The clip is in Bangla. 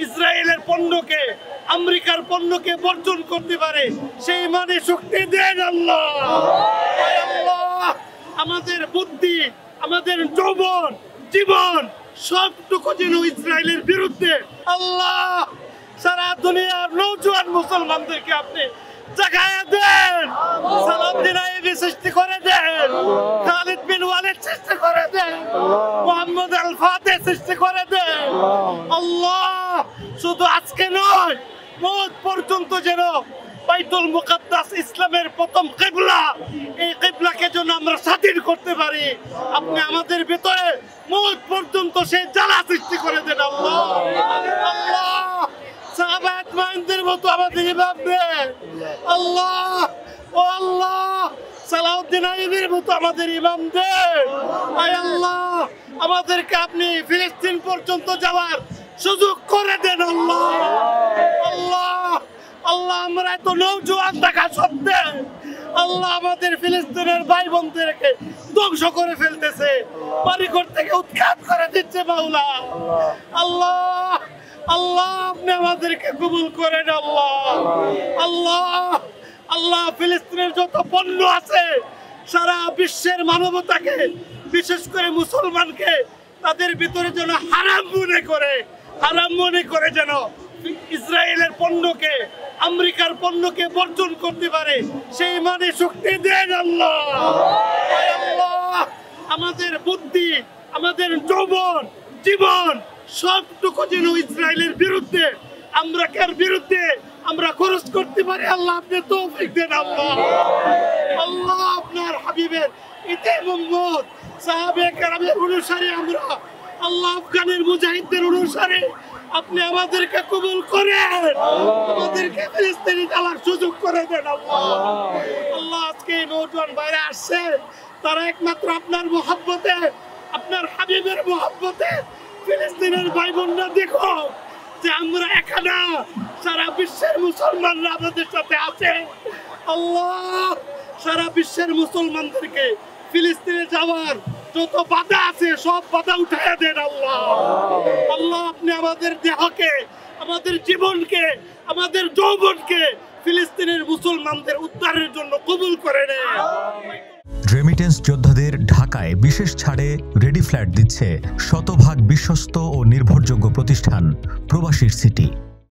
ইসরায়েলের পণ্যকে, আমেরিকার পণ্যকে বর্জন করতে পারে সেই মানে শক্তি দেন আল্লাহ। আল্লাহ আমাদের বুদ্ধি, আমাদের যৌবন, জীবন সবটুকু যেন ইসরায়েলের বিরুদ্ধে আল্লাহ সারা দুনিয়ার নওজোয়ান মুসলমানদেরকে আপনি জাগায়া দেন। সালাউদ্দিন আইয়ুবী সৃষ্টি করে দেন, খালিদ বিন ওয়ালিদ সৃষ্টি করে দেন, মুহাম্মদ আল ফাতেহ সৃষ্টি করে দেন। আল্লাহ শুধু আজকে নয়, মওত পর্যন্ত যেন বাইতুল মুকাদ্দাস ইসলামের প্রথম কিবলা, এই কিবলাকে যেন আমরা স্বাধীন করতে পারি। আপনি আমাদের ভিতরে মওত পর্যন্ত সেই জ্বালা সৃষ্টি করে দেন আল্লাহ। আল্লাহ সাহাবায়ে কেরামদের মতো আমাদের ইমাম দেন আল্লাহ। ও আল্লাহ সালাউদ্দিন আইয়ুবীর মতো আমাদের ইমাম দেন। আয় আল্লাহ আমাদেরকে আপনি ফিলিস্তিন পর্যন্ত যাওয়ার সুযোগ করে দেন আল্লাহ। আল্লাহ আল্লাহ আমরা এত নওজোয়ান থাকা সত্ত্বেও আল্লাহ আমাদের ফিলিস্তিনের ভাই বোনদেরকে ধ্বংস করে ফেলতেছে, বাড়িঘর থেকে উৎখাত করে দিচ্ছে মাওলা। আল্লাহ আল্লাহ আপনি আমাদেরকে কবুল করেন আল্লাহ। আল্লাহ আল্লাহ ফিলিস্তিনের যত পণ্য আছে সারা বিশ্বের মানবতাকে, বিশেষ করে মুসলমানকে তাদের ভিতরে যেন হারাম মনে করে যেন ইসরায়েলের পণ্যকে, আমেরিকার পণ্যকে বর্জন করতে পারে সেই মানে শক্তি দেন আল্লাহ। আল্লাহ আমাদের বুদ্ধি, আমাদের যৌবন, জীবন সবটুকু যেন ইসরায়েলের বিরুদ্ধে, আমেরিকার বিরুদ্ধে আমরা খরচ করতে পারি আল্লাহ আপনি তৌফিক দেন আল্লাহ। আল্লাহ আপনার হাবিবের ইতে মুহাম্মদ সাহাবায়ে কেরামের অনুসারী আমরা, আল্লাহ আফগানের মুজাহিদদের অনুসারী আপনি আমাদেরকে কবুল করেন, আমাদেরকে ফিলিস্তিনে যাওয়ার সুযোগ করে দেন আল্লাহ। আল্লাহ আজকে নওজোয়ান বাইরে আসছে, তারা একমাত্র আপনার মহব্বতে, আপনার হাবিবের মহব্বতে ফিলিস্তিনের ভাই বোনরা দেখো যে আমরা এখানে, সারা বিশ্বের মুসলমানরা আমাদের সাথে আছে। আল্লাহ সারা বিশ্বের মুসলমানদেরকে ফিলিস্তিনে যাওয়ার যত বাধা আছে সব বাধা উঠাইয়া দেন আল্লাহ। আল্লাহ আপনি আমাদের দেহকে, আমাদের জীবনকে, আমাদের যৌবনকে ফিলিস্তিনের মুসলমানদের উদ্ধারের জন্য কবুল করে নেন। রেমিটেন্স যোদ্ধাদের ঢাকায় বিশেষ ছাড়ে রেডি ফ্ল্যাট দিচ্ছে শতভাগ বিশ্বস্ত ও নির্ভরযোগ্য প্রতিষ্ঠান প্রবাসীর সিটি।